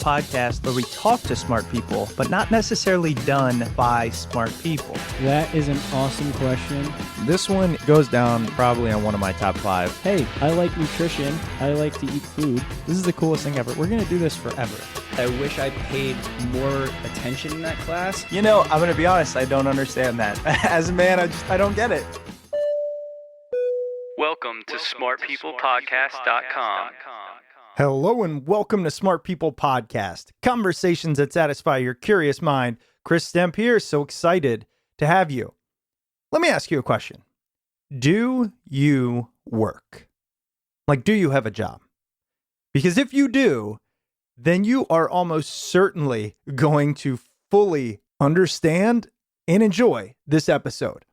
podcast where we talk to smart people, but not necessarily done by smart people? That is an awesome question. This one goes down probably on one of my top 5. Hey, I like nutrition. I like to eat food. This is the coolest thing ever. We're going to do this forever. I wish I paid more attention in that class. You know, I'm going to be honest, I don't understand that. As a man, I don't get it. Welcome to smartpeoplepodcast.com. Hello and welcome to Smart People Podcast, conversations that satisfy your curious mind. Chris Stemp here, so excited to have you. Let me ask you a question. Do you work? Like, do you have a job? Because if you do, then you are almost certainly going to fully understand and enjoy this episode.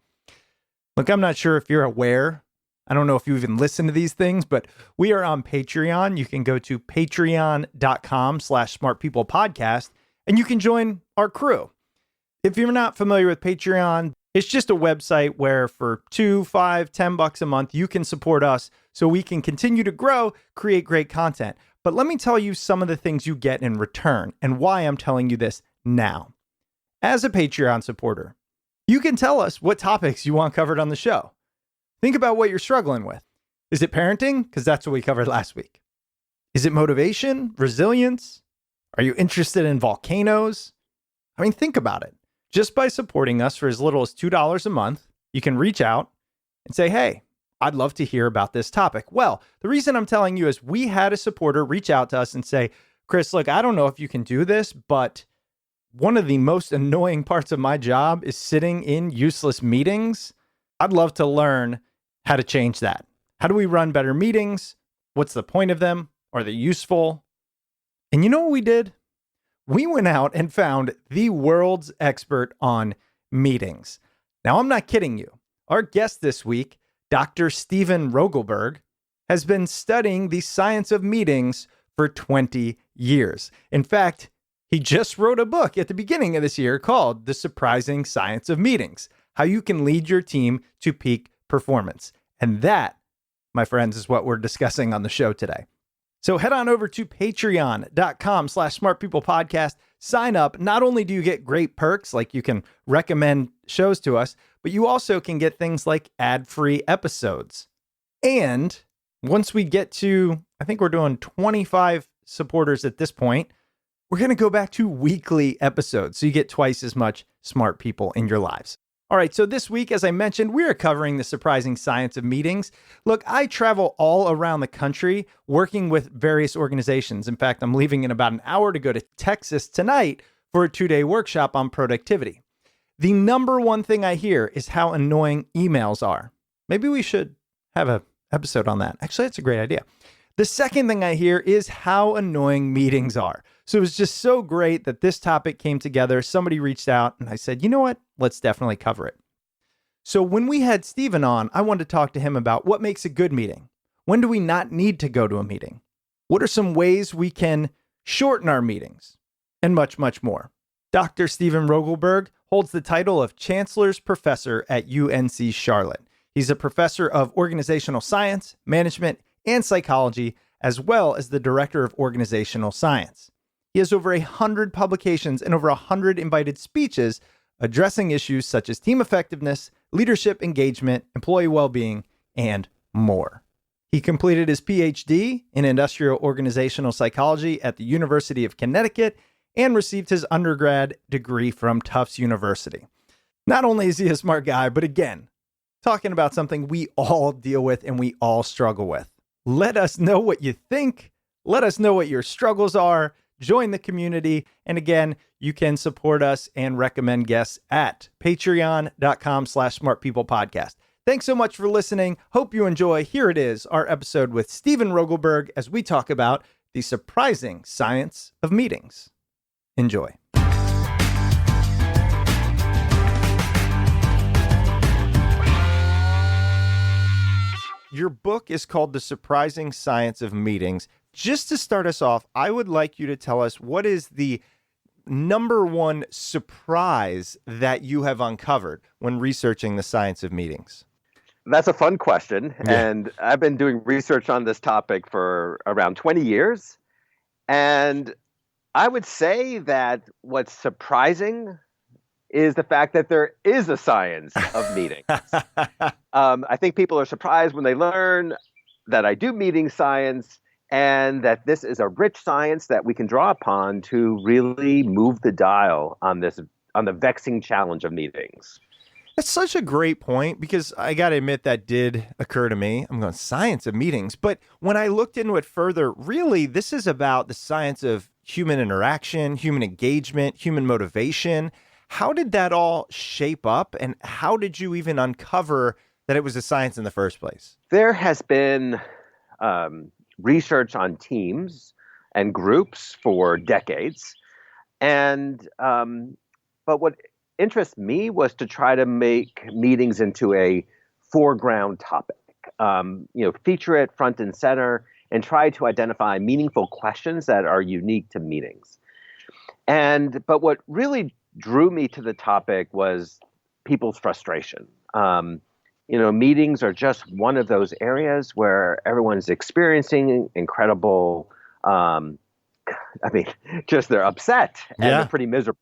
Look, I'm not sure if you're aware. I don't know if you even listen to these things, but we are on Patreon. You can go to patreon.com/smartpeoplepodcast and you can join our crew. If you're not familiar with Patreon, it's just a website where for $2, $5, $10 a month, you can support us so we can continue to grow, create great content. But let me tell you some of the things you get in return and why I'm telling you this now. As a Patreon supporter, you can tell us what topics you want covered on the show. Think about what you're struggling with. Is it parenting? Because that's what we covered last week. Is it motivation? Resilience? Are you interested in volcanoes? I mean, think about it. Just by supporting us for as little as $2 a month, you can reach out and say, hey, I'd love to hear about this topic. Well, the reason I'm telling you is we had a supporter reach out to us and say, Chris, look, I don't know if you can do this, but one of the most annoying parts of my job is sitting in useless meetings. I'd love to learn how to change that. How do we run better meetings? What's the point of them? Are they useful? And you know what we did? We went out and found the world's expert on meetings. Now, I'm not kidding you. Our guest this week, Dr. Steven Rogelberg, has been studying the science of meetings for 20 years. In fact, he just wrote a book at the beginning of this year called The Surprising Science of Meetings: How You Can Lead Your Team to Peak Performance. And that, my friends, is what we're discussing on the show today. So head on over to patreon.com/smartpeoplepodcast. Sign up. Not only do you get great perks, like you can recommend shows to us, but you also can get things like ad-free episodes. And once we get to, I think we're doing 25 supporters at this point, we're going to go back to weekly episodes. So you get twice as much smart people in your lives. All right, so this week, as I mentioned, we are covering the surprising science of meetings. Look, I travel all around the country working with various organizations. In fact, I'm leaving in about an hour to go to Texas tonight for a 2-day workshop on productivity. The number one thing I hear is how annoying emails are. Maybe we should have an episode on that. Actually, that's a great idea. The second thing I hear is how annoying meetings are. So it was just so great that this topic came together. Somebody reached out and I said, you know what? Let's definitely cover it. So when we had Steven on, I wanted to talk to him about what makes a good meeting. When do we not need to go to a meeting? What are some ways we can shorten our meetings? And much, much more. Dr. Steven Rogelberg holds the title of Chancellor's Professor at UNC Charlotte. He's a professor of organizational science, management, and psychology, as well as the director of organizational science. He has over 100 publications and over 100 invited speeches addressing issues such as team effectiveness, leadership engagement, employee well-being, and more. He completed his PhD in industrial organizational psychology at the University of Connecticut and received his undergrad degree from Tufts University. Not only is he a smart guy, but again, talking about something we all deal with and we all struggle with. Let us know what you think. Let us know what your struggles are. Join the community. And again, you can support us and recommend guests at patreon.com/smartpeoplepodcast. Thanks so much for listening. Hope you enjoy. Here it is, our episode with Steven Rogelberg as we talk about the surprising science of meetings. Enjoy. Your book is called The Surprising Science of Meetings. Just to start us off, I would like you to tell us what is the number one surprise that you have uncovered when researching the science of meetings? That's a fun question. Yeah. And I've been doing research on this topic for around 20 years. And I would say that what's surprising is the fact that there is a science of meetings. I think people are surprised when they learn that I do meeting science and that this is a rich science that we can draw upon to really move the dial on the vexing challenge of meetings. That's such a great point because I got to admit that did occur to me. I'm going science of meetings. But when I looked into it further, really, this is about the science of human interaction, human engagement, human motivation. How did that all shape up? And how did you even uncover that it was a science in the first place? There has been research on teams and groups for decades. And but what interests me was to try to make meetings into a foreground topic. Feature it front and center and try to identify meaningful questions that are unique to meetings. But what really drew me to the topic was people's frustration. Meetings are just one of those areas where everyone's experiencing incredible, just they're upset and they're pretty miserable.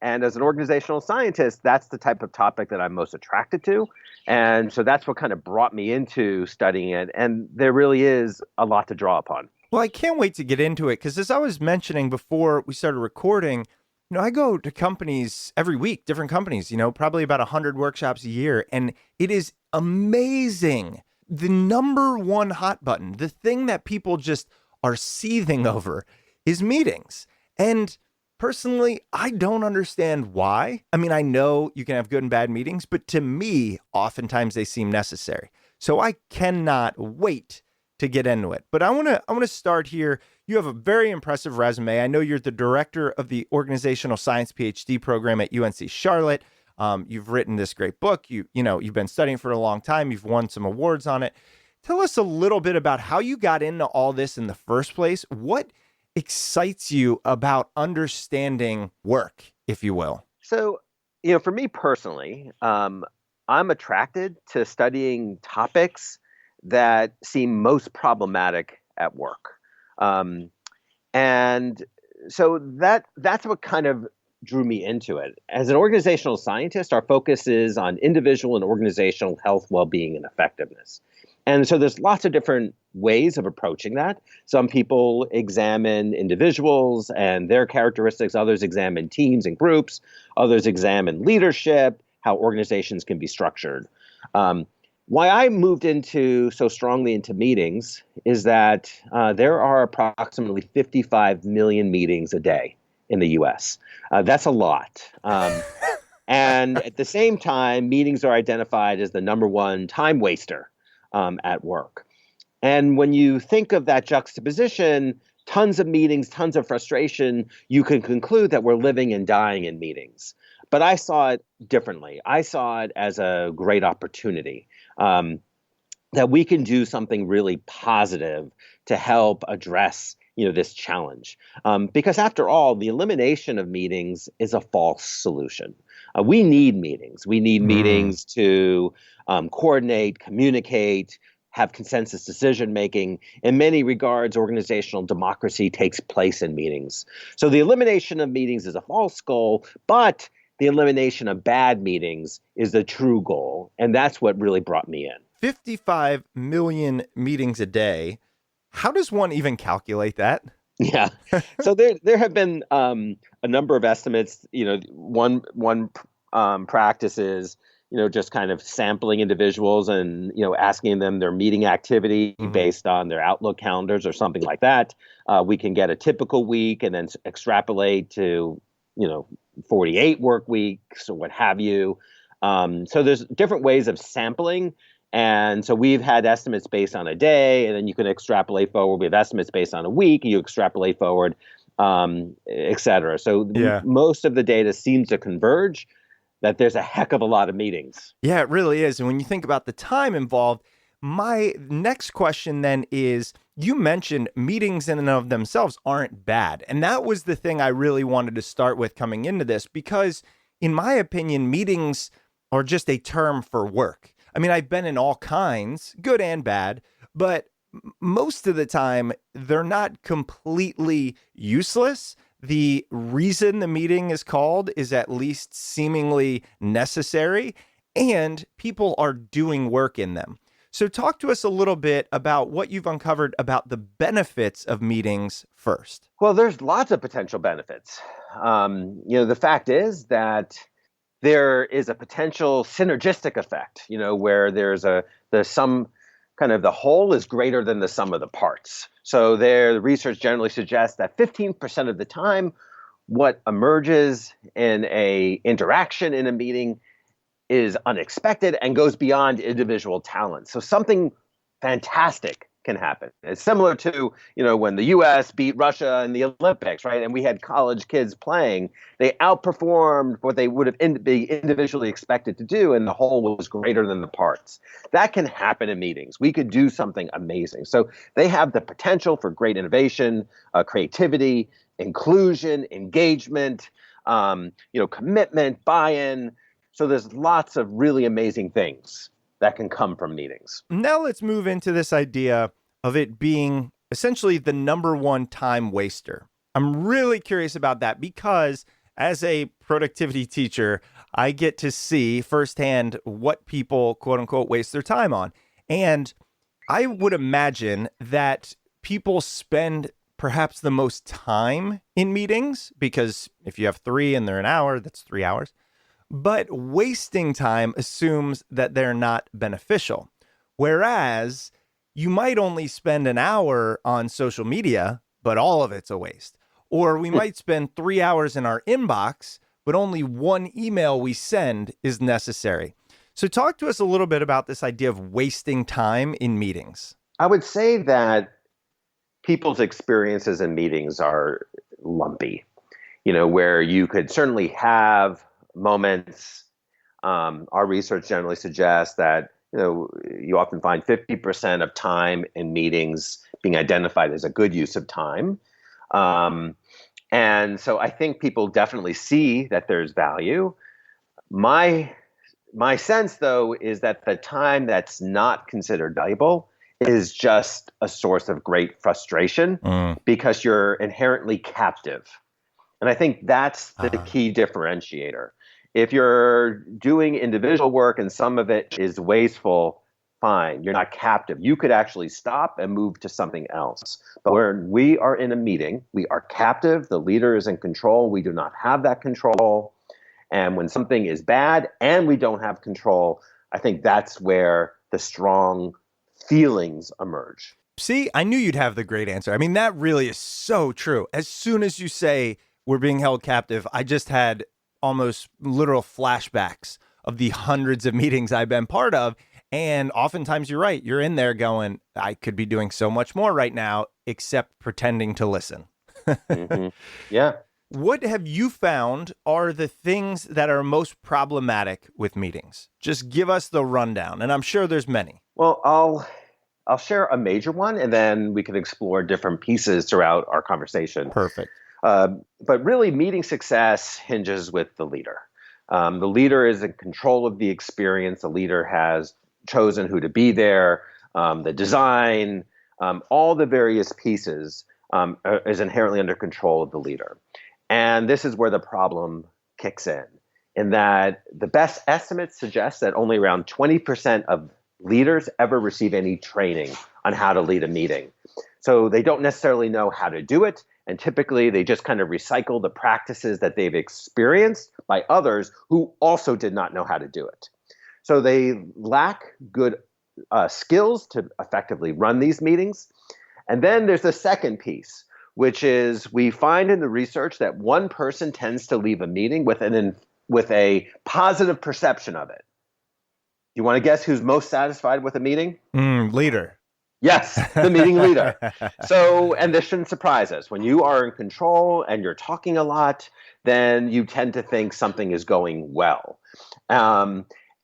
And as an organizational scientist, that's the type of topic that I'm most attracted to. And so that's what kind of brought me into studying it. And there really is a lot to draw upon. Well, I can't wait to get into it because as I was mentioning before we started recording, I go to companies every week, different companies, probably about 100 workshops a year. And it is amazing. The number one hot button, the thing that people just are seething over is meetings. And personally, I don't understand why. I mean, I know you can have good and bad meetings, but to me, oftentimes they seem necessary. So I cannot wait to get into it. But I want to start here. You have a very impressive resume. I know you're the director of the Organizational Science PhD program at UNC Charlotte. You've written this great book. You've been studying for a long time. You've won some awards on it. Tell us a little bit about how you got into all this in the first place. What excites you about understanding work, if you will? So, for me personally, I'm attracted to studying topics that seem most problematic at work. And so that's what kind of drew me into it. As an organizational scientist, our focus is on individual and organizational health, well-being, and effectiveness. And so there's lots of different ways of approaching that. Some people examine individuals and their characteristics. Others examine teams and groups. Others examine leadership, how organizations can be structured. Why I moved so strongly into meetings is that there are approximately 55 million meetings a day in the U.S. That's a lot. And at the same time, meetings are identified as the number one time waster at work. And when you think of that juxtaposition, tons of meetings, tons of frustration, you can conclude that we're living and dying in meetings. But I saw it differently. I saw it as a great opportunity that we can do something really positive to help address this challenge. Because after all, the elimination of meetings is a false solution. We need meetings. We need meetings to coordinate, communicate, have consensus decision making. In many regards, organizational democracy takes place in meetings. So the elimination of meetings is a false goal, but the elimination of bad meetings is the true goal. And that's what really brought me in. 55 million meetings a day. How does one even calculate that? Yeah. So there have been a number of estimates. One practice is, just kind of sampling individuals and, asking them their meeting activity based on their Outlook calendars or something like that. We can get a typical week and then extrapolate to, 48 work weeks or what have you. So there's different ways of sampling. And so we've had estimates based on a day, and then you can extrapolate forward. We have estimates based on a week, you extrapolate forward, et cetera. So most of the data seems to converge that there's a heck of a lot of meetings. Yeah, it really is. And when you think about the time involved, my next question then is, you mentioned meetings in and of themselves aren't bad. And that was the thing I really wanted to start with coming into this, because in my opinion, meetings are just a term for work. I mean, I've been in all kinds, good and bad, but most of the time they're not completely useless. the reason the meeting is called is at least seemingly necessary, and people are doing work in them. So talk to us a little bit about what you've uncovered about the benefits of meetings first. Well, there's lots of potential benefits. The fact is that there is a potential synergistic effect, where the sum, kind of the whole is greater than the sum of the parts. So the research generally suggests that 15% of the time, what emerges in a interaction in a meeting is unexpected and goes beyond individual talent. So something fantastic can happen. It's similar to, when the US beat Russia in the Olympics, right? And we had college kids playing. They outperformed what they would have be individually expected to do, and the whole was greater than the parts. That can happen in meetings. We could do something amazing. So they have the potential for great innovation, creativity, inclusion, engagement, commitment, buy-in. So there's lots of really amazing things that can come from meetings. Now let's move into this idea of it being essentially the number one time waster. I'm really curious about that because as a productivity teacher, I get to see firsthand what people, quote unquote, waste their time on. And I would imagine that people spend perhaps the most time in meetings, because if you have 3 and they're an hour, that's 3 hours. But wasting time assumes that they're not beneficial. Whereas you might only spend an hour on social media, but all of it's a waste. Or we might spend 3 hours in our inbox, but only one email we send is necessary. So talk to us a little bit about this idea of wasting time in meetings. I would say that people's experiences in meetings are lumpy, where you could certainly have moments. Our research generally suggests that you often find 50% of time in meetings being identified as a good use of time. And so I think people definitely see that there's value. My sense, though, is that the time that's not considered valuable is just a source of great frustration because you're inherently captive. And I think that's the key differentiator. If you're doing individual work and some of it is wasteful, fine, you're not captive. You could actually stop and move to something else. But when we are in a meeting, we are captive. The leader is in control. We do not have that control. And when something is bad and we don't have control, I think that's where the strong feelings emerge. See, I knew you'd have the great answer. I mean, that really is so true. As soon as you say we're being held captive, I just had almost literal flashbacks of the hundreds of meetings I've been part of. And oftentimes you're right. You're in there going, I could be doing so much more right now, except pretending to listen. Yeah. What have you found are the things that are most problematic with meetings? Just give us the rundown. And I'm sure there's many. Well, I'll share a major one, and then we can explore different pieces throughout our conversation. Perfect. But really, meeting success hinges with the leader. The leader is in control of the experience. The leader has chosen who to be there, the design, all the various pieces is inherently under control of the leader. And this is where the problem kicks in that the best estimates suggest that only around 20% of leaders ever receive any training on how to lead a meeting. So they don't necessarily know how to do it. And typically they just kind of recycle the practices that they've experienced by others who also did not know how to do it. So they lack good skills to effectively run these meetings. And then there's the second piece, which is we find in the research that one person tends to leave a meeting with a positive perception of it. You want to guess who's most satisfied with a meeting? Leader. Yes, the meeting leader. So, and this shouldn't surprise us. When you are in control and you're talking a lot, then you tend to think something is going well.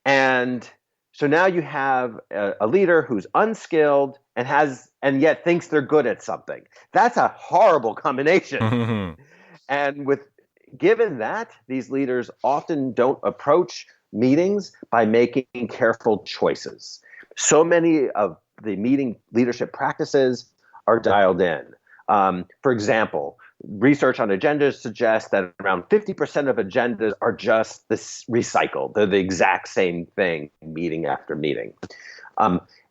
And so now you have a leader who's unskilled and yet thinks they're good at something. That's a horrible combination. And given that, these leaders often don't approach meetings by making careful choices. So many of the meeting leadership practices are dialed in. For example, research on agendas suggests that around 50% of agendas are just this recycled. They're the exact same thing meeting after meeting.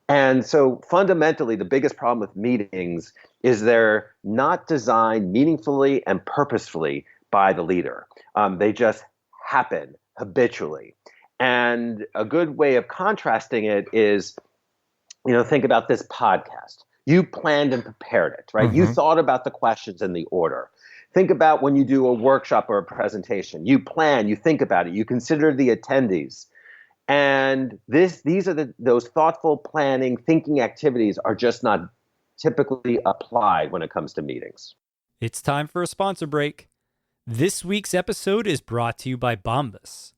And so fundamentally, the biggest problem with meetings is they're not designed meaningfully and purposefully by the leader. They just happen habitually. And a good way of contrasting it is, think about this podcast. You planned and prepared it, right? Mm-hmm. You thought about the questions and the order. Think about when you do a workshop or a presentation. You plan, you think about it, you consider the attendees. And these are those thoughtful planning, thinking activities are just not typically applied when it comes to meetings. It's time for a sponsor break. This week's episode is brought to you by Bombas.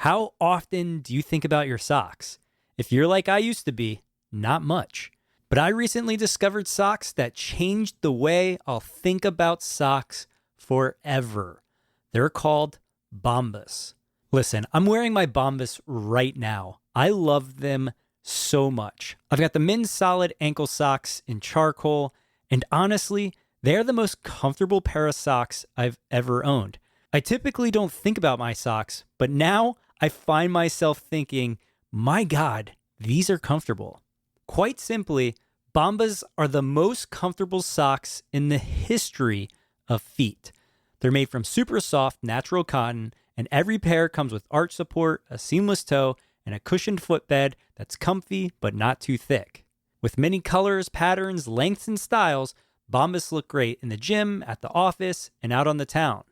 How often do you think about your socks? If you're like I used to be, not much. But I recently discovered socks that changed the way I'll think about socks forever. They're called Bombas. Listen, I'm wearing my Bombas right now. I love them so much. I've got the men's solid ankle socks in charcoal, and honestly, they're the most comfortable pair of socks I've ever owned. I typically don't think about my socks, but now I find myself thinking, my God, these are comfortable. Quite simply, Bombas are the most comfortable socks in the history of feet. They're made from super soft natural cotton, and every pair comes with arch support, a seamless toe, and a cushioned footbed that's comfy but not too thick. With many colors, patterns, lengths, and styles, Bombas look great in the gym, at the office, and out on the town.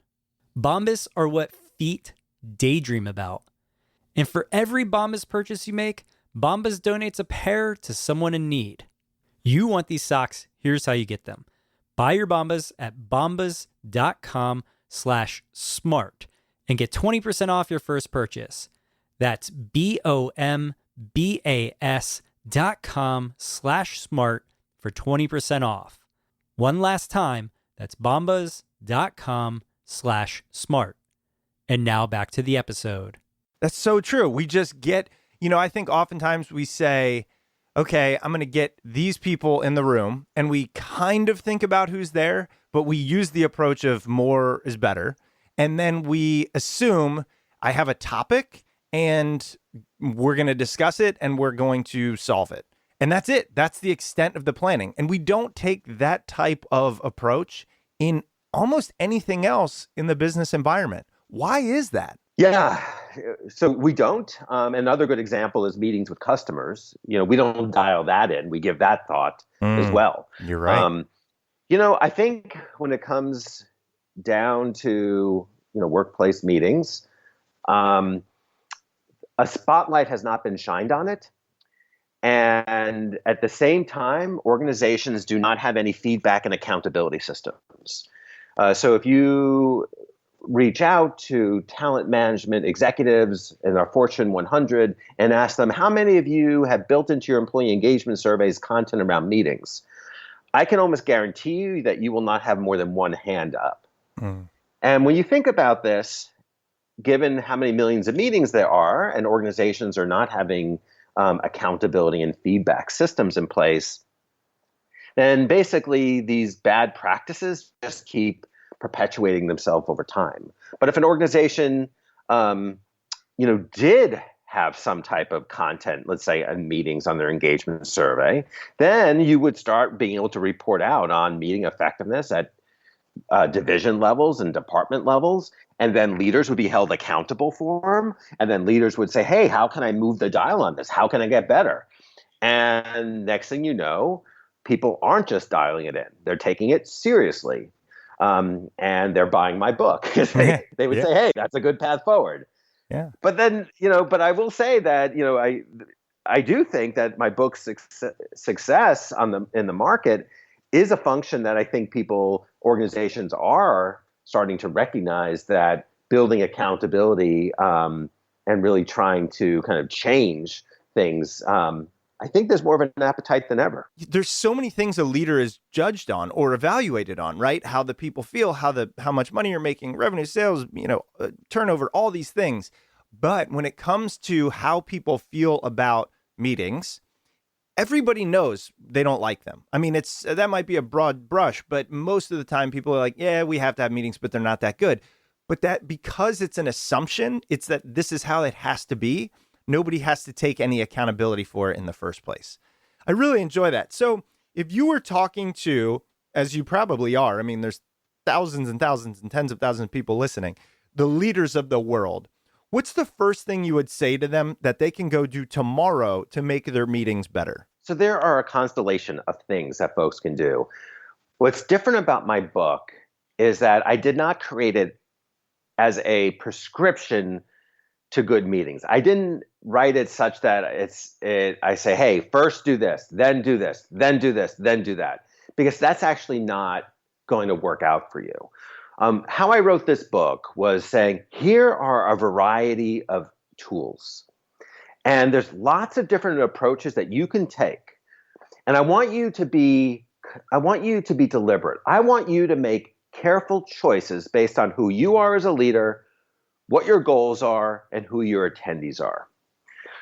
Bombas are what feet daydream about. And for every Bombas purchase you make, Bombas donates a pair to someone in need. You want these socks? Here's how you get them. Buy your Bombas at bombas.com/smart and get 20% off your first purchase. That's BOMBAS.com/smart for 20% off. One last time, that's bombas.com/smart. And now back to the episode. That's so true. We just get, I think oftentimes we say, okay, I'm going to get these people in the room, and we kind of think about who's there, but we use the approach of more is better. And then we assume I have a topic and we're going to discuss it and we're going to solve it. And that's it. That's the extent of the planning. And we don't take that type of approach in almost anything else in the business environment. Why is that? Yeah, so we don't. Another good example is meetings with customers. We don't dial that in. We give that thought as well. You're right. I think when it comes down to, workplace meetings, a spotlight has not been shined on it. And at the same time, organizations do not have any feedback and accountability systems. So if you reach out to talent management executives in our Fortune 100 and ask them, how many of you have built into your employee engagement surveys content around meetings? I can almost guarantee you that you will not have more than one hand up. And when you think about this, given how many millions of meetings there are and organizations are not having accountability and feedback systems in place, then basically these bad practices just keep perpetuating themselves over time. But if an organization, did have some type of content, let's say in meetings on their engagement survey, then you would start being able to report out on meeting effectiveness at division levels and department levels. And then leaders would be held accountable for them. And then leaders would say, hey, how can I move the dial on this? How can I get better? And next thing you know, people aren't just dialing it in. They're taking it seriously. And they're buying my book. they would say, hey, that's a good path forward. Yeah. But then, but I will say that, I do think that my book's success in the market is a function that I think organizations are starting to recognize, that building accountability and really trying to kind of change things. I think there's more of an appetite than ever. There's so many things a leader is judged on or evaluated on, right? How the people feel, how much money you're making, revenue, sales, turnover, all these things. But when it comes to how people feel about meetings, everybody knows they don't like them. I mean, that might be a broad brush, but most of the time people are like, yeah, we have to have meetings, but they're not that good. But that, because it's an assumption, it's that this is how it has to be. Nobody has to take any accountability for it in the first place. I really enjoy that. So if you were talking to, as you probably are, I mean, there's thousands and thousands and tens of thousands of people listening, the leaders of the world, what's the first thing you would say to them that they can go do tomorrow to make their meetings better? So there are a constellation of things that folks can do. What's different about my book is that I did not create it as a prescription to good meetings. I didn't write it such that I say, hey, first do this, then do this, then do this, then do that, because that's actually not going to work out for you. How I wrote this book was saying, here are a variety of tools, and there's lots of different approaches that you can take. And I want you to be deliberate. I want you to make careful choices based on who you are as a leader, what your goals are, and who your attendees are.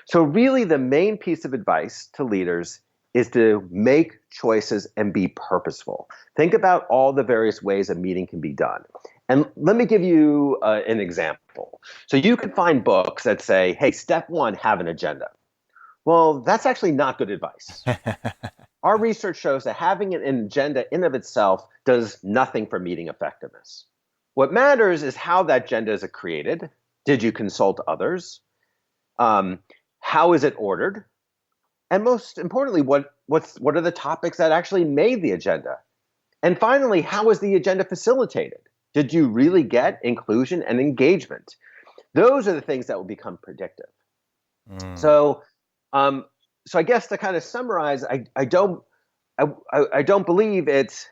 So really the main piece of advice to leaders is to make choices and be purposeful. Think about all the various ways a meeting can be done. And let me give you an example. So you could find books that say, hey, step one, have an agenda. Well, that's actually not good advice. Our research shows that having an agenda in of itself does nothing for meeting effectiveness. What matters is how that agenda is created. Did you consult others? How is it ordered? And most importantly, what are the topics that actually made the agenda? And finally, how was the agenda facilitated? Did you really get inclusion and engagement? Those are the things that will become predictive. So I guess to kind of summarize, I don't believe it's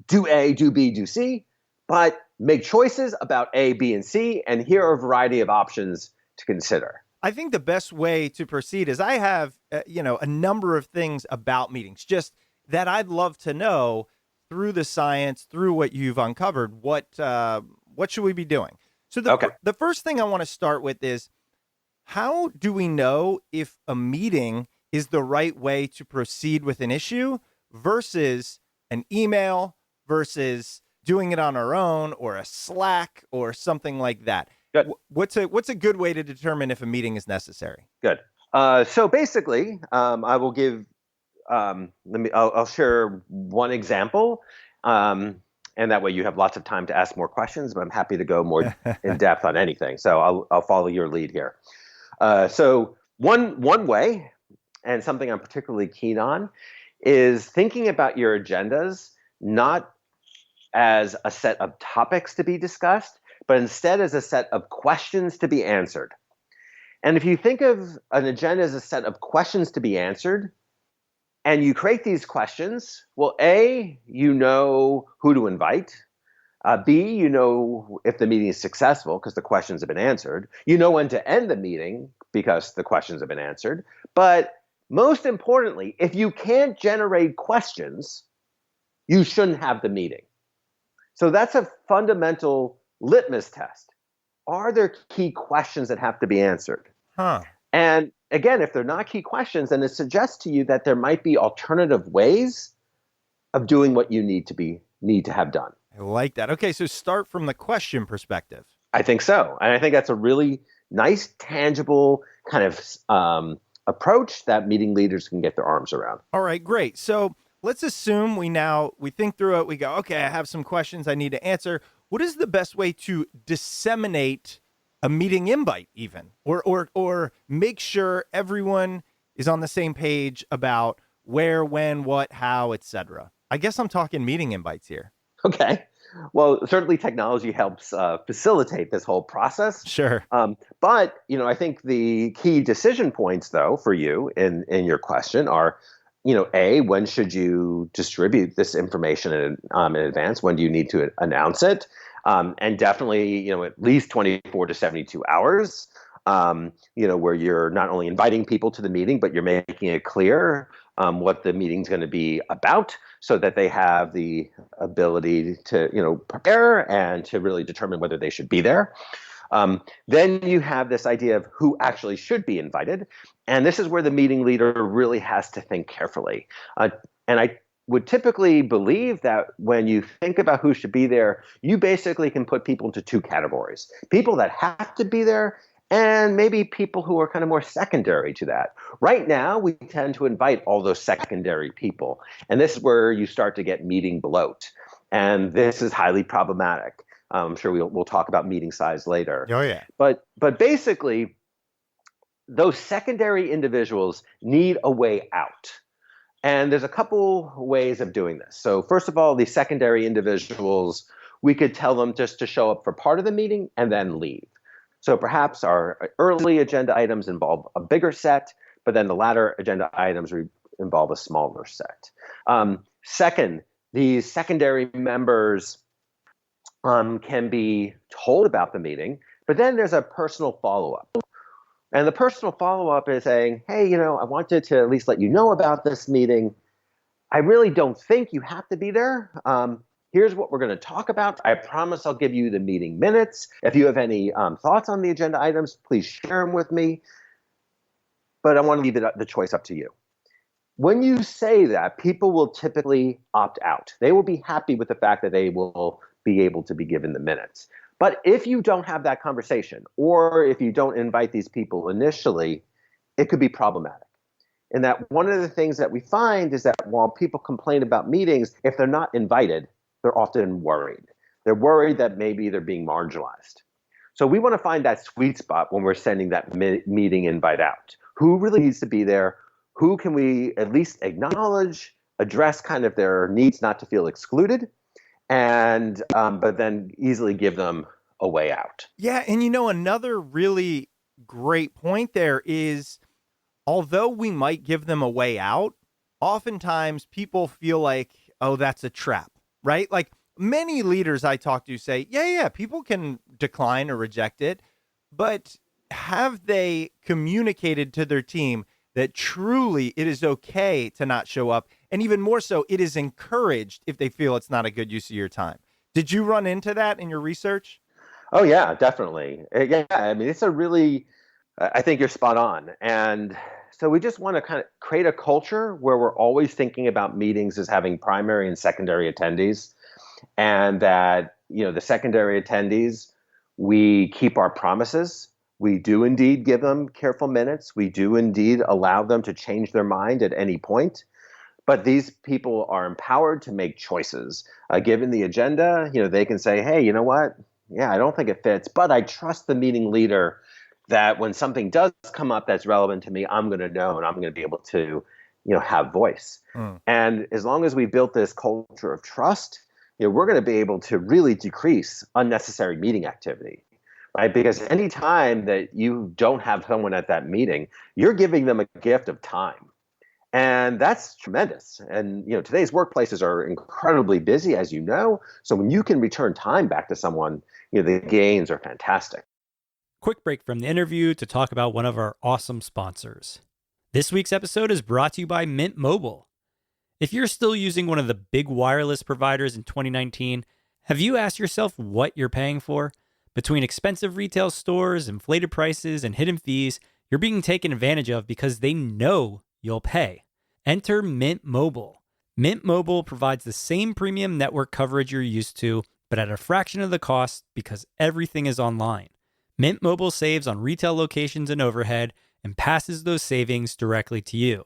do A, do B, do C, but make choices about A, B, and C, and here are a variety of options to consider. I think the best way to proceed is I have, a number of things about meetings, just that I'd love to know through the science, through what you've uncovered. What should we be doing? So the first thing I want to start with is, how do we know if a meeting is the right way to proceed with an issue versus an email versus doing it on our own or a Slack or something like that? Good. What's a good way to determine if a meeting is necessary? Good. So basically, I will give. I'll share one example, and that way you have lots of time to ask more questions. But I'm happy to go more in depth on anything. So I'll follow your lead here. So one way, and something I'm particularly keen on, is thinking about your agendas not as a set of topics to be discussed, but instead as a set of questions to be answered. And if you think of an agenda as a set of questions to be answered, and you create these questions, well, A, you know who to invite. B, you know if the meeting is successful because the questions have been answered. You know when to end the meeting because the questions have been answered. But most importantly, if you can't generate questions, you shouldn't have the meeting. So that's a fundamental litmus test. Are there key questions that have to be answered? And again, if they're not key questions, then it suggests to you that there might be alternative ways of doing what you need to have done. I like that. Okay, so start from the question perspective. I think so. And I think that's a really nice, tangible kind of approach that meeting leaders can get their arms around. All right, great. So let's assume we think through it. We go, okay, I have some questions I need to answer. What is the best way to disseminate a meeting invite even, or make sure everyone is on the same page about where, when, what, how, etc.? I guess I'm talking meeting invites here. Okay. Well, certainly technology helps facilitate this whole process. Sure. But, I think the key decision points, though, for you in your question are, A, when should you distribute this information in advance? When do you need to announce it? And definitely, at least 24 to 72 hours, where you're not only inviting people to the meeting, but you're making it clear what the meeting's going to be about so that they have the ability to, prepare and to really determine whether they should be there. Then you have this idea of who actually should be invited. And this is where the meeting leader really has to think carefully. And I would typically believe that when you think about who should be there, you basically can put people into two categories. People that have to be there, and maybe people who are kind of more secondary to that. Right now, we tend to invite all those secondary people. And this is where you start to get meeting bloat. And this is highly problematic. I'm sure we'll talk about meeting size later. Oh, yeah. But basically, those secondary individuals need a way out. And there's a couple ways of doing this. So first of all, these secondary individuals, we could tell them just to show up for part of the meeting and then leave. So perhaps our early agenda items involve a bigger set, but then the latter agenda items involve a smaller set. Second, these secondary members can be told about the meeting, but then there's a personal follow-up. And the personal follow-up is saying, hey, I wanted to at least let you know about this meeting. I really don't think you have to be there. Here's what we're going to talk about. I promise I'll give you the meeting minutes. If you have any thoughts on the agenda items, please share them with me. But I want to leave the choice up to you. When you say that, people will typically opt out. They will be happy with the fact that they will be able to be given the minutes. But if you don't have that conversation, or if you don't invite these people initially, it could be problematic. And that one of the things that we find is that while people complain about meetings, if they're not invited, they're often worried. They're worried that maybe they're being marginalized. So we want to find that sweet spot when we're sending that meeting invite out. Who really needs to be there? Who can we at least acknowledge, address kind of their needs not to feel excluded, and but then easily give them a way out. Yeah, and another really great point there is, although we might give them a way out, oftentimes people feel like, oh, that's a trap, right? Like many leaders I talk to say, yeah, people can decline or reject it, but have they communicated to their team that truly it is okay to not show up? And even more so, it is encouraged if they feel it's not a good use of your time. Did you run into that in your research? Oh, yeah, definitely. Yeah, I mean, I think you're spot on. And so we just want to kind of create a culture where we're always thinking about meetings as having primary and secondary attendees. And that, the secondary attendees, we keep our promises. We do indeed give them careful minutes. We do indeed allow them to change their mind at any point. But these people are empowered to make choices. Given the agenda, they can say, hey, you know what? Yeah, I don't think it fits, but I trust the meeting leader that when something does come up that's relevant to me, I'm going to know and I'm going to be able to, have voice. And as long as we built this culture of trust, we're going to be able to really decrease unnecessary meeting activity. Right? Because any time that you don't have someone at that meeting, you're giving them a gift of time. And that's tremendous. And, today's workplaces are incredibly busy, as you know. So when you can return time back to someone, the gains are fantastic. Quick break from the interview to talk about one of our awesome sponsors. This week's episode is brought to you by Mint Mobile. If you're still using one of the big wireless providers in 2019, have you asked yourself what you're paying for? Between expensive retail stores, inflated prices, and hidden fees, you're being taken advantage of because they know you'll pay. Enter Mint Mobile. Mint Mobile provides the same premium network coverage you're used to, but at a fraction of the cost because everything is online. Mint Mobile saves on retail locations and overhead and passes those savings directly to you.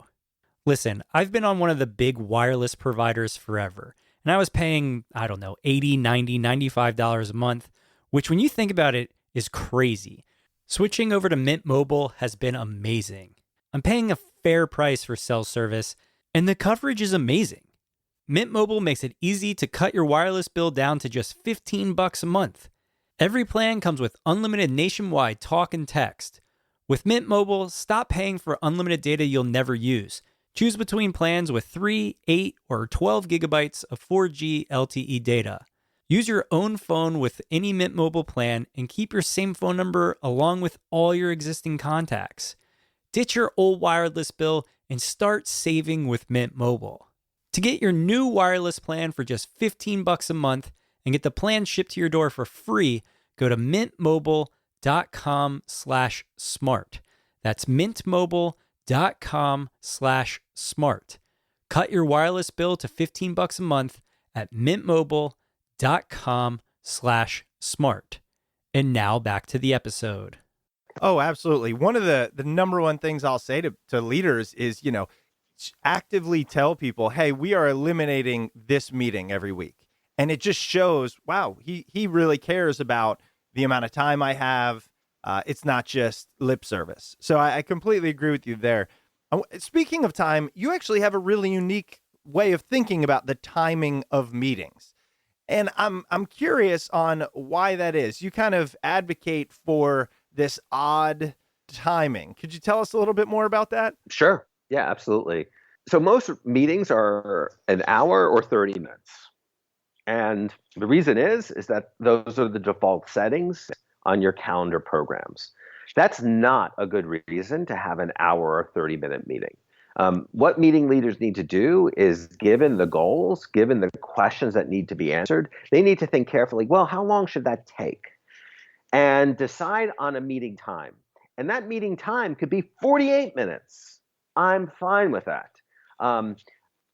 Listen, I've been on one of the big wireless providers forever, and I was paying, $80, $90, $95 a month, which when you think about it is crazy. Switching over to Mint Mobile has been amazing. I'm paying a fair price for cell service, and the coverage is amazing. Mint Mobile makes it easy to cut your wireless bill down to just $15 a month. Every plan comes with unlimited nationwide talk and text. With Mint Mobile, stop paying for unlimited data you'll never use. Choose between plans with 3, 8, or 12 gigabytes of 4G LTE data. Use your own phone with any Mint Mobile plan and keep your same phone number along with all your existing contacts. Ditch your old wireless bill and start saving with Mint Mobile. To get your new wireless plan for just $15 a month and get the plan shipped to your door for free, go to mintmobile.com mintmobile.com/smart. That's mintmobile.com/smart. Cut your wireless bill to $15 a month at mintmobile.com/smart. And now back to the episode. Oh, absolutely. One of the number one things I'll say to leaders is, actively tell people, hey, we are eliminating this meeting every week. And it just shows, wow, he really cares about the amount of time I have. It's not just lip service. So I completely agree with you there. Speaking of time, you actually have a really unique way of thinking about the timing of meetings. And I'm curious on why that is. You kind of advocate for this odd timing. Could you tell us a little bit more about that? Sure. Yeah, absolutely. So most meetings are an hour or 30 minutes. And the reason is that those are the default settings on your calendar programs. That's not a good reason to have an hour or 30-minute meeting. What meeting leaders need to do is, given the goals, given the questions that need to be answered, they need to think carefully, well, how long should that take? And decide on a meeting time. And that meeting time could be 48 minutes. I'm fine with that.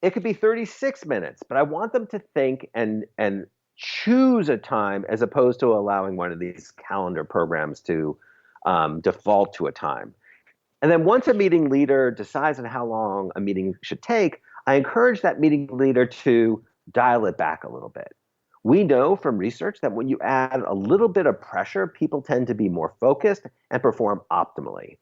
It could be 36 minutes, but I want them to think and choose a time as opposed to allowing one of these calendar programs to default to a time. And then once a meeting leader decides on how long a meeting should take, I encourage that meeting leader to dial it back a little bit. We know from research that when you add a little bit of pressure, people tend to be more focused and perform optimally.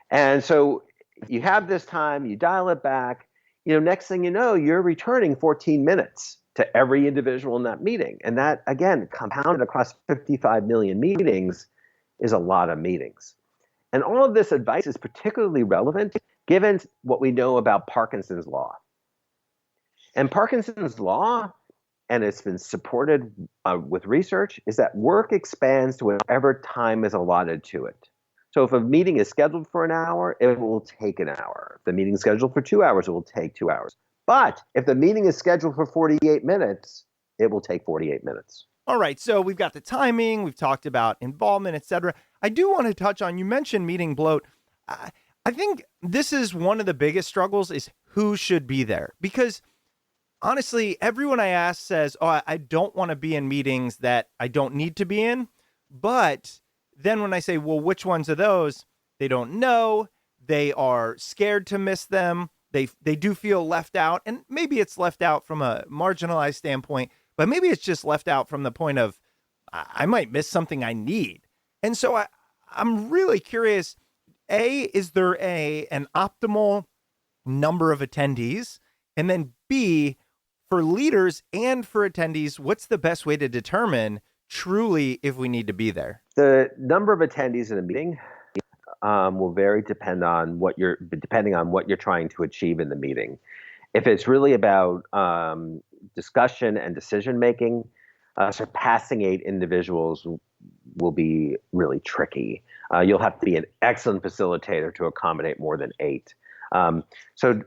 And so you have this time, you dial it back, next thing you know, you're returning 14 minutes to every individual in that meeting. And that, again, compounded across 55 million meetings is a lot of meetings. And all of this advice is particularly relevant given what we know about Parkinson's law. And Parkinson's law, and it's been supported with research, is that work expands to whatever time is allotted to it. So if a meeting is scheduled for an hour, it will take an hour. If the meeting is scheduled for 2 hours, it will take 2 hours. But if the meeting is scheduled for 48 minutes, it will take 48 minutes. All right, so we've got the timing, we've talked about involvement, etc. I do want to touch on, you mentioned meeting bloat. I think this is one of the biggest struggles is who should be there. Because honestly, everyone I ask says, I don't want to be in meetings that I don't need to be in. But then when I say, well, which ones are those? They don't know. They are scared to miss them. They do feel left out. And maybe it's left out from a marginalized standpoint, but maybe it's just left out from the point of I might miss something I need. And so I'm really curious, is there an optimal number of attendees? And then B, for leaders and for attendees, what's the best way to determine truly if we need to be there? The number of attendees in a meeting will vary depending on what you're trying to achieve in the meeting. If it's really about discussion and decision making, surpassing 8 individuals will be really tricky. You'll have to be an excellent facilitator to accommodate more than 8. So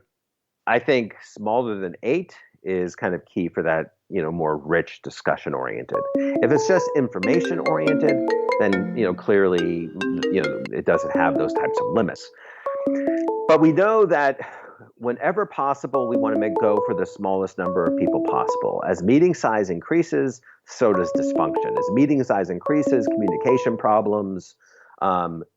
I think smaller than 8 is kind of key for that, more rich discussion oriented. If it's just information oriented, then, clearly, it doesn't have those types of limits. But we know that whenever possible, we want to go for the smallest number of people possible. As meeting size increases, so does dysfunction. As meeting size increases, communication problems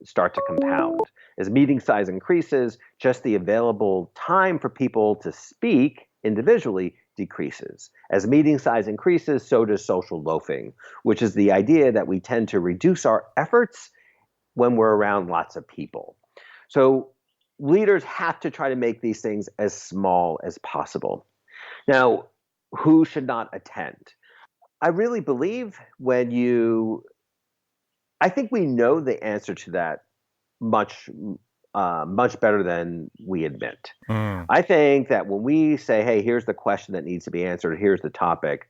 start to compound. As meeting size increases, just the available time for people to speak individually decreases. As meeting size increases, so does social loafing, which is the idea that we tend to reduce our efforts when we're around lots of people. So leaders have to try to make these things as small as possible. Now, who should not attend? I really believe I think we know the answer to that much better than we admit. I think that when we say, hey, here's the question that needs to be answered, here's the topic,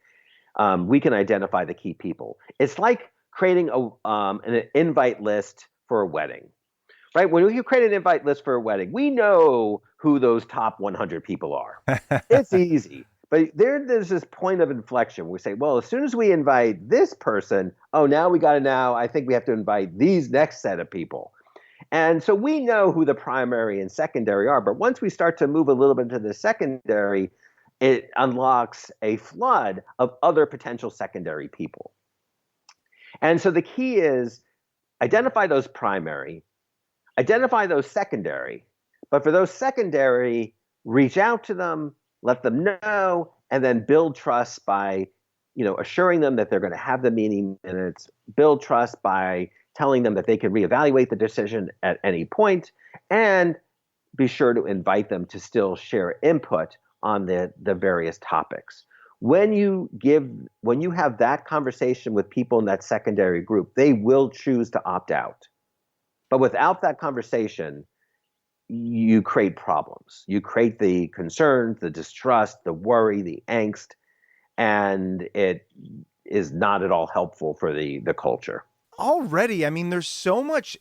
we can identify the key people. It's like creating an invite list for a wedding, right? When you create an invite list for a wedding, we know who those top 100 people are. It's easy. But there's this point of inflection. We say, well, as soon as we invite this person, oh, now I think we have to invite these next set of people. And so we know who the primary and secondary are. But once we start to move a little bit to the secondary, it unlocks a flood of other potential secondary people. And so the key is identify those primary, identify those secondary, but for those secondary, reach out to them, let them know, and then build trust by, assuring them that they're going to have the meeting minutes, build trust by telling them that they can reevaluate the decision at any point, and be sure to invite them to still share input on the various topics. When you have that conversation with people in that secondary group, they will choose to opt out. But without that conversation, you create problems. You create the concerns, the distrust, the worry, the angst, and it is not at all helpful for the culture. Already, I mean, there's so much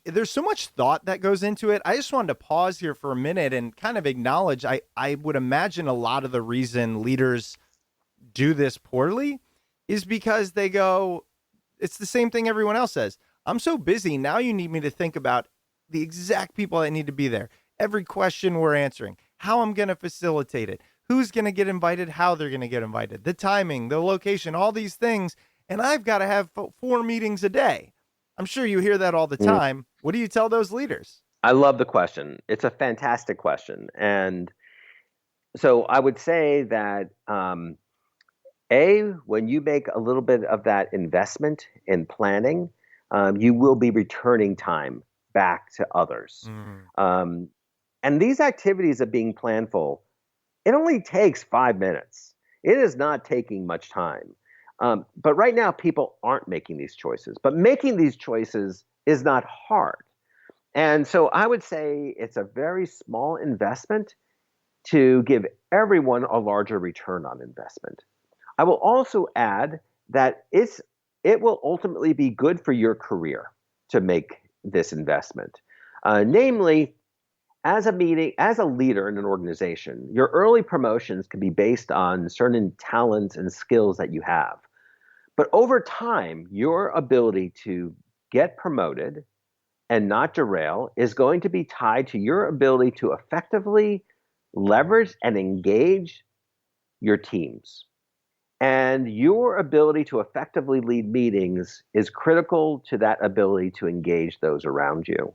thought that goes into it. I just wanted to pause here for a minute and kind of acknowledge, I would imagine a lot of the reason leaders do this poorly is because they go, it's the same thing everyone else says. I'm so busy. Now you need me to think about the exact people that need to be there. Every question we're answering, how I'm going to facilitate it, who's going to get invited, how they're going to get invited, the timing, the location, all these things. And I've got to have 4 meetings a day. I'm sure you hear that all the time. What do you tell those leaders? I love the question. It's a fantastic question. And so I would say that, when you make a little bit of that investment in planning, you will be returning time back to others. And these activities of being planful, it only takes 5 minutes. It is not taking much time. But right now, people aren't making these choices. But making these choices is not hard. And so I would say it's a very small investment to give everyone a larger return on investment. I will also add that it will ultimately be good for your career to make this investment. Namely, as a leader in an organization, your early promotions can be based on certain talents and skills that you have. But over time, your ability to get promoted and not derail is going to be tied to your ability to effectively leverage and engage your teams. And your ability to effectively lead meetings is critical to that ability to engage those around you.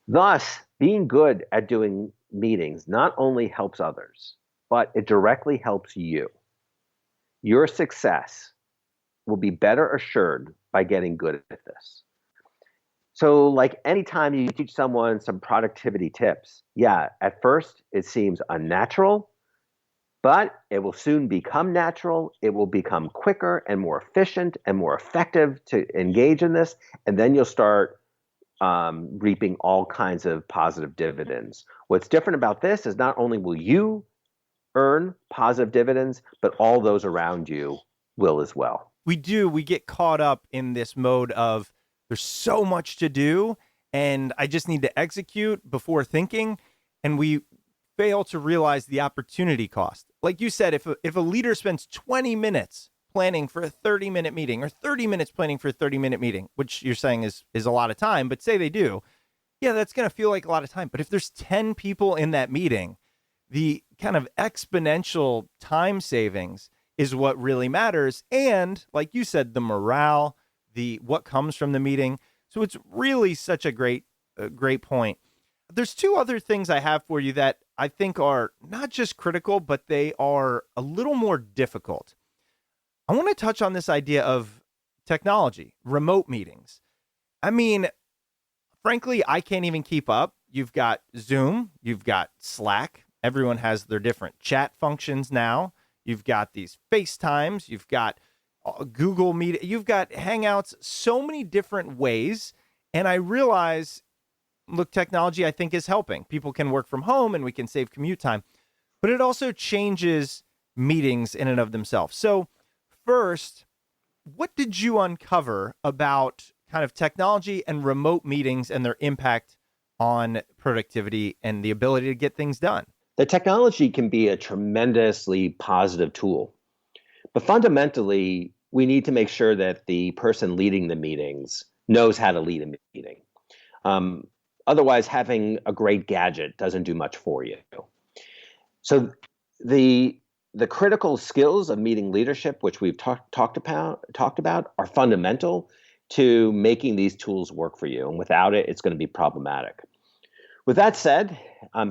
Thus, being good at doing meetings not only helps others, but it directly helps you. Your success will be better assured by getting good at this. So like anytime you teach someone some productivity tips, at first it seems unnatural, but it will soon become natural. It will become quicker and more efficient and more effective to engage in this. And then you'll start reaping all kinds of positive dividends. What's different about this is not only will you earn positive dividends, but all those around you will as well. We get caught up in this mode of there's so much to do and I just need to execute before thinking. And we fail to realize the opportunity cost. Like you said, if a leader spends 20 minutes planning for a 30-minute meeting or 30 minutes planning for a 30-minute meeting, which you're saying is a lot of time, but say they do, that's going to feel like a lot of time. But if there's 10 people in that meeting, the kind of exponential time savings is what really matters. And like you said, the morale, what comes from the meeting. So it's really such a great point. There's 2 other things I have for you that I think are not just critical, but they are a little more difficult. I want to touch on this idea of technology, remote meetings. I mean, frankly, I can't even keep up. You've got Zoom, you've got Slack. Everyone has their different chat functions now. You've got these FaceTimes, you've got Google Meet, you've got Hangouts, so many different ways. And I realize, look, technology I think is helping. People can work from home and we can save commute time, but it also changes meetings in and of themselves. So first, what did you uncover about kind of technology and remote meetings and their impact on productivity and the ability to get things done? The technology can be a tremendously positive tool, but fundamentally, we need to make sure that the person leading the meetings knows how to lead a meeting. Um, Otherwise, having a great gadget doesn't do much for you. So the critical skills of meeting leadership, which we've talked about, are fundamental to making these tools work for you. And without it, it's going to be problematic. With that said,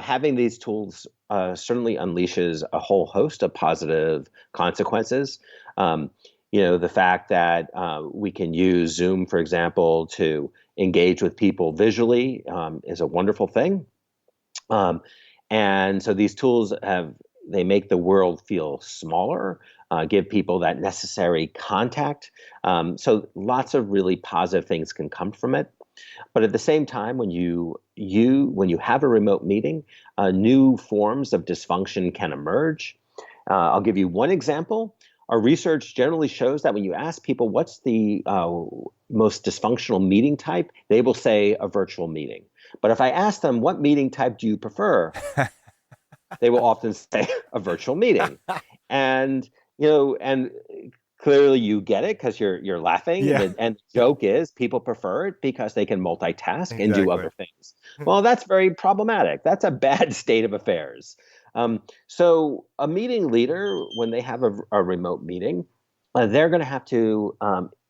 having these tools certainly unleashes a whole host of positive consequences. The fact that we can use Zoom, for example, to engage with people visually is a wonderful thing. And so these tools they make the world feel smaller, give people that necessary contact. So lots of really positive things can come from it. But at the same time, when you have a remote meeting, new forms of dysfunction can emerge. I'll give you one example. Our research generally shows that when you ask people what's the most dysfunctional meeting type, they will say a virtual meeting. But if I ask them, what meeting type do you prefer? They will often say a virtual meeting. And clearly you get it because you're laughing. Yeah. And the joke is people prefer it because they can multitask and do Exactly. other things. Well, that's very problematic. That's a bad state of affairs. So a meeting leader, when they have a remote meeting, they're going to have to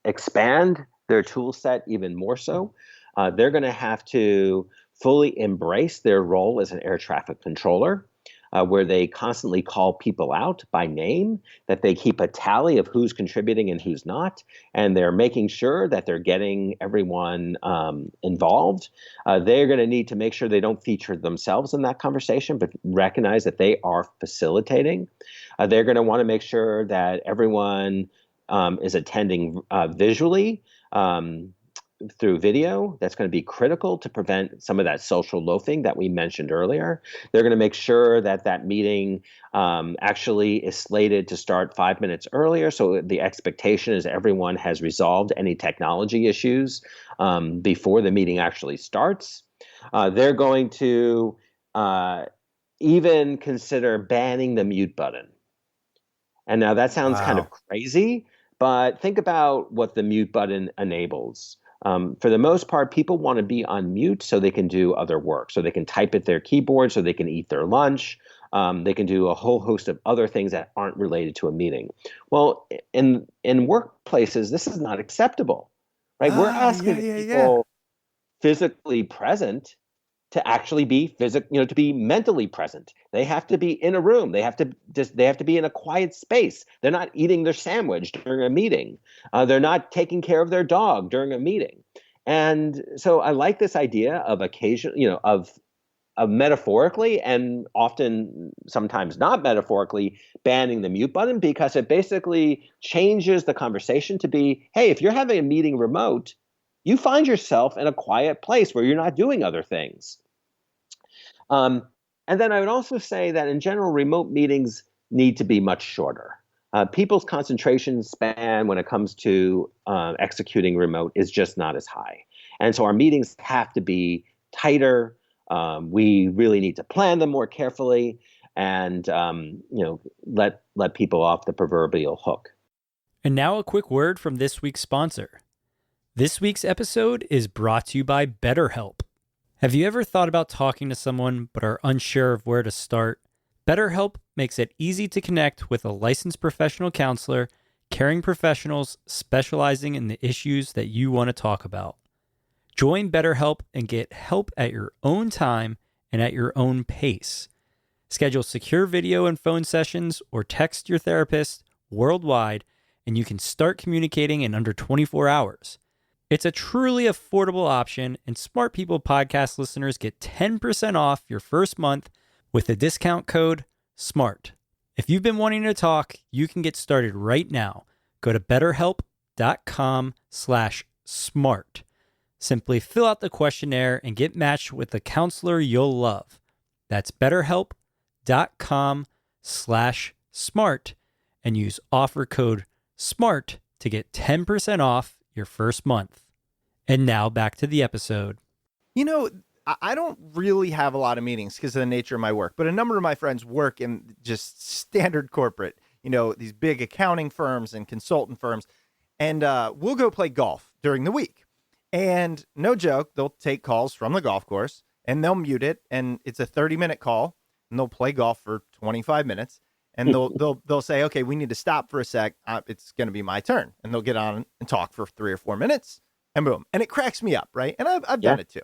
expand their tool set even more so. They're going to have to fully embrace their role as an air traffic controller, where they constantly call people out by name, that they keep a tally of who's contributing and who's not, and they're making sure that they're getting everyone involved. They're going to need to make sure they don't feature themselves in that conversation, but recognize that they are facilitating. They're going to want to make sure that everyone is attending visually, through video. That's going to be critical to prevent some of that social loafing that we mentioned earlier. They're going to make sure that that meeting actually is slated to start 5 minutes earlier. So the expectation is everyone has resolved any technology issues before the meeting actually starts. They're going to even consider banning the mute button. And now that sounds kind of crazy, but think about what the mute button enables. For the most part, people want to be on mute so they can do other work. So they can type at their keyboard, so they can eat their lunch. They can do a whole host of other things that aren't related to a meeting. Well, in workplaces, this is not acceptable, right? We're asking people physically present to actually be to be mentally present. They have to be in a room. They have to be in a quiet space. They're not eating their sandwich during a meeting. They're not taking care of their dog during a meeting. And so I like this idea of of metaphorically and often sometimes not metaphorically banning the mute button, because it basically changes the conversation to be, hey, if you're having a meeting remote, you find yourself in a quiet place where you're not doing other things. And then I would also say that in general, remote meetings need to be much shorter. People's concentration span when it comes to executing remote is just not as high. And so our meetings have to be tighter. We really need to plan them more carefully and let people off the proverbial hook. And now a quick word from this week's sponsor. This week's episode is brought to you by BetterHelp. Have you ever thought about talking to someone but are unsure of where to start? BetterHelp makes it easy to connect with a licensed professional counselor, caring professionals specializing in the issues that you want to talk about. Join BetterHelp and get help at your own time and at your own pace. Schedule secure video and phone sessions or text your therapist worldwide, and you can start communicating in under 24 hours. It's a truly affordable option, and Smart People podcast listeners get 10% off your first month with the discount code SMART. If you've been wanting to talk, you can get started right now. Go to betterhelp.com/smart. Simply fill out the questionnaire and get matched with a counselor you'll love. That's betterhelp.com/smart and use offer code SMART to get 10% off your first month. And now back to the episode. You know, I don't really have a lot of meetings because of the nature of my work, but a number of my friends work in just standard corporate, these big accounting firms and consultant firms. And we'll go play golf during the week. And no joke, they'll take calls from the golf course and they'll mute it. And it's a 30-minute call and they'll play golf for 25 minutes. And they'll say, okay, we need to stop for a sec. It's going to be my turn. And they'll get on and talk for 3 or 4 minutes and boom. And it cracks me up, right? And I've done it too.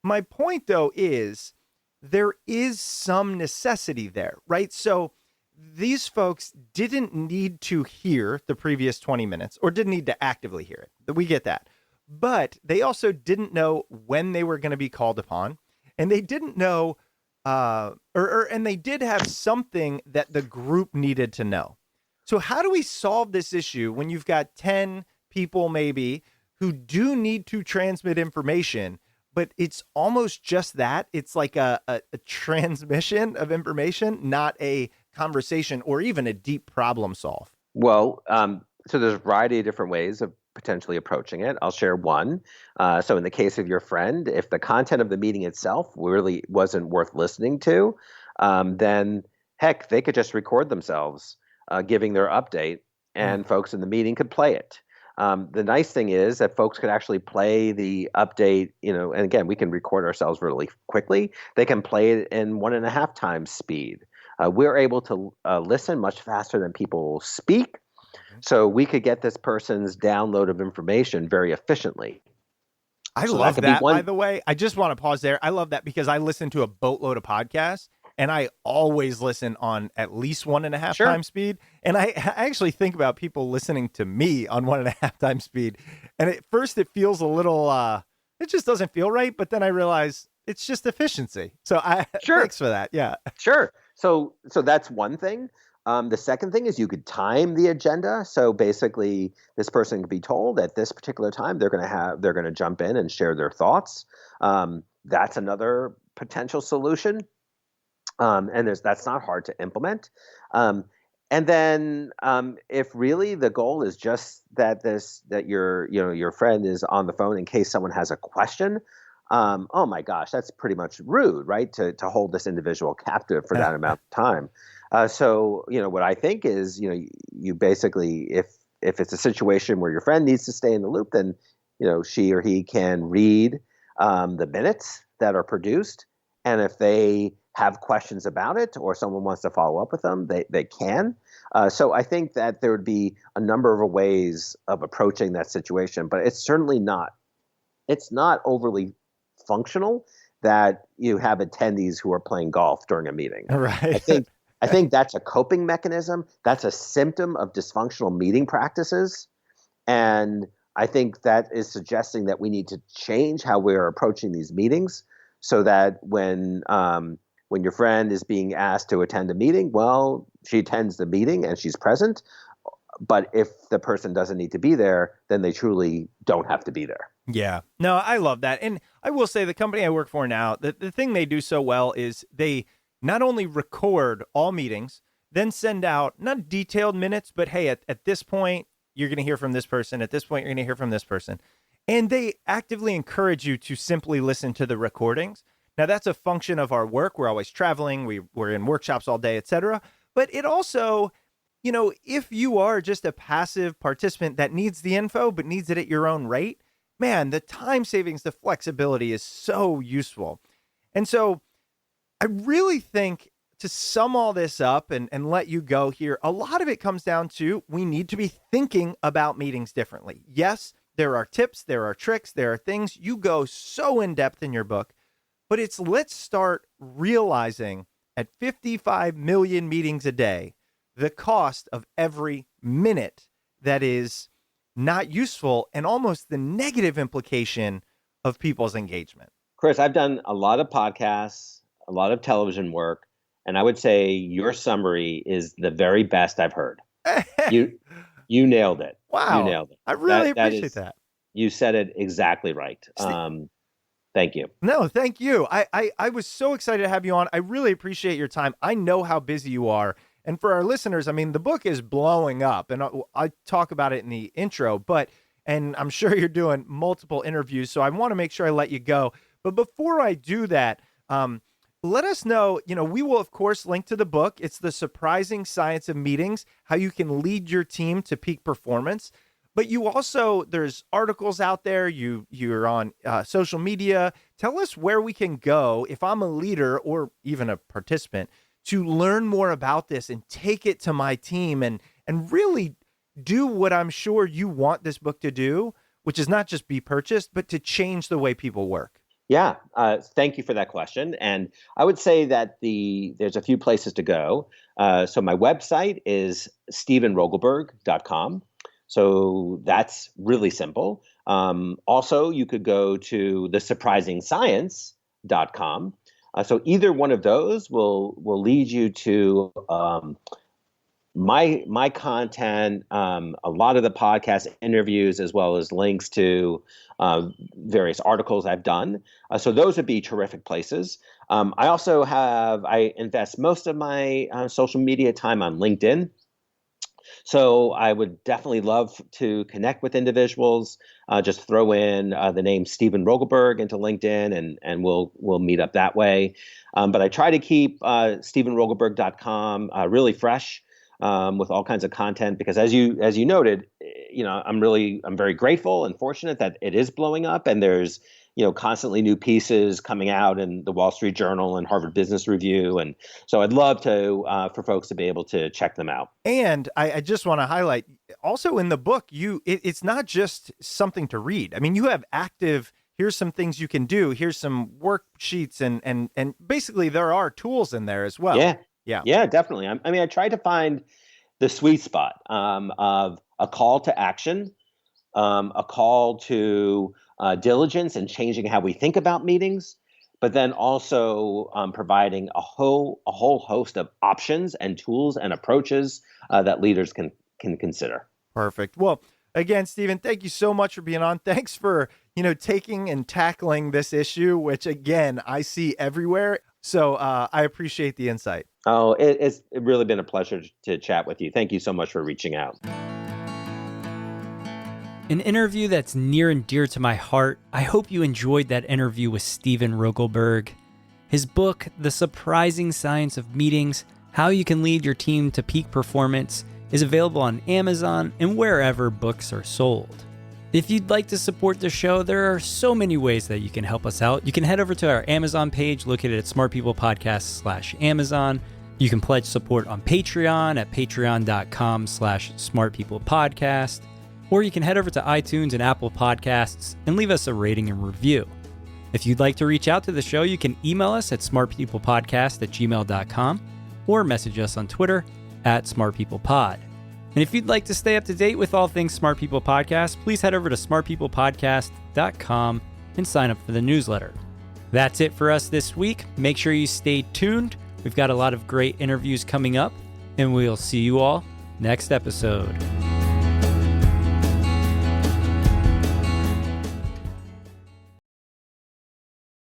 My point, though, is there is some necessity there, right? So these folks didn't need to hear the previous 20 minutes or didn't need to actively hear it. We get that. But they also didn't know when they were going to be called upon. And they didn't know, and they did have something that the group needed to know. So how do we solve this issue when you've got 10 people maybe who do need to transmit information, but it's almost just that? It's like a transmission of information, not a conversation or even a deep problem solve. Well, so there's a variety of different ways of potentially approaching it. I'll share one. So in the case of your friend, if the content of the meeting itself really wasn't worth listening to, then heck, they could just record themselves giving their update and folks in the meeting could play it. The nice thing is that folks could actually play the update, and again, we can record ourselves really quickly. They can play it in 1.5 times speed. We're able to listen much faster than people speak. So we could get this person's download of information very efficiently. I love that, by the way. I just want to pause there. I love that because I listen to a boatload of podcasts and I always listen on at least 1.5 times speed. And I actually think about people listening to me on 1.5 times speed. And at first it feels a little, it just doesn't feel right. But then I realize it's just efficiency. So thanks for that. Yeah. Sure. So that's one thing. The second thing is you could time the agenda. So basically, this person could be told at this particular time they're going to jump in and share their thoughts. That's another potential solution, and that's not hard to implement. And then if really the goal is just that your friend is on the phone in case someone has a question. Oh my gosh, that's pretty much rude, right? To hold this individual captive for that amount of time. So what I think is, you basically, if it's a situation where your friend needs to stay in the loop, then, she or he can read the minutes that are produced. And if they have questions about it or someone wants to follow up with them, they can. So I think that there would be a number of ways of approaching that situation, but it's not overly functional that you have attendees who are playing golf during a meeting. Right. I think that's a coping mechanism. That's a symptom of dysfunctional meeting practices. And I think that is suggesting that we need to change how we're approaching these meetings so that when your friend is being asked to attend a meeting, well, she attends the meeting and she's present. But if the person doesn't need to be there, then they truly don't have to be there. Yeah. No, I love that. And I will say the company I work for now, the thing they do so well is they not only record all meetings, then send out not detailed minutes, but hey, at this point, you're going to hear from this person. At this point, you're going to hear from this person. And they actively encourage you to simply listen to the recordings. Now, that's a function of our work. We're always traveling. We're in workshops all day, et cetera. But it also, if you are just a passive participant that needs the info, but needs it at your own rate, man, the time savings, the flexibility is so useful. And so I really think to sum all this up and let you go here, a lot of it comes down to we need to be thinking about meetings differently. Yes, there are tips, there are tricks, there are things. You go so in depth in your book, but let's start realizing at 55 million meetings a day, the cost of every minute that is not useful and almost the negative implication of people's engagement. Chris, I've done a lot of podcasts, a lot of television work, and I would say your summary is the very best I've heard. You nailed it. Wow. You nailed it. I really appreciate that. You said it exactly right. Thank you. No, thank you. I was so excited to have you on. I really appreciate your time. I know how busy you are. And for our listeners, I mean, the book is blowing up, and I talk about it in the intro, and I'm sure you're doing multiple interviews, so I want to make sure I let you go. But before I do that, let us know, we will, of course, link to the book. It's The Surprising Science of Meetings, How You Can Lead Your Team to Peak Performance. But you also, there's articles out there. You're on social media. Tell us where we can go if I'm a leader or even a participant to learn more about this and take it to my team and really do what I'm sure you want this book to do, which is not just be purchased, but to change the way people work. Yeah, thank you for that question. And I would say that there's a few places to go. So my website is stevenrogelberg.com. So that's really simple. Also, you could go to thesurprisingscience.com. So either one of those will lead you to my content, a lot of the podcast interviews, as well as links to various articles I've done. So those would be terrific places. I invest most of my social media time on LinkedIn. So I would definitely love to connect with individuals. Just throw in the name Steven Rogelberg into LinkedIn, and we'll meet up that way. But I try to keep stevenrogelberg.com really fresh with all kinds of content, because as you noted, I'm very grateful and fortunate that it is blowing up, and there's constantly new pieces coming out in the Wall Street Journal and Harvard Business Review. And so I'd love to for folks to be able to check them out. And I just want to highlight also in the book, it's not just something to read. I mean, you have active, here's some things you can do. Here's some worksheets and basically there are tools in there as well. Yeah, definitely. I tried to find the sweet spot of a call to action, a call to diligence and changing how we think about meetings, but then also providing a whole host of options and tools and approaches that leaders can consider. Perfect. Well, again, Steven, thank you so much for being on. Thanks for taking and tackling this issue, which again I see everywhere. So I appreciate the insight. Oh, it's really been a pleasure to chat with you. Thank you so much for reaching out. An interview that's near and dear to my heart. I hope you enjoyed that interview with Steven Rogelberg. His book, The Surprising Science of Meetings, How You Can Lead Your Team to Peak Performance, is available on Amazon and wherever books are sold. If you'd like to support the show, there are so many ways that you can help us out. You can head over to our Amazon page located at smartpeoplepodcast.com/Amazon. You can pledge support on Patreon at patreon.com/smartpeoplepodcast. Or you can head over to iTunes and Apple Podcasts and leave us a rating and review. If you'd like to reach out to the show, you can email us at smartpeoplepodcast@gmail.com or message us on Twitter at smartpeoplepod. And if you'd like to stay up to date with all things Smart People Podcast, please head over to smartpeoplepodcast.com and sign up for the newsletter. That's it for us this week. Make sure you stay tuned. We've got a lot of great interviews coming up, and we'll see you all next episode.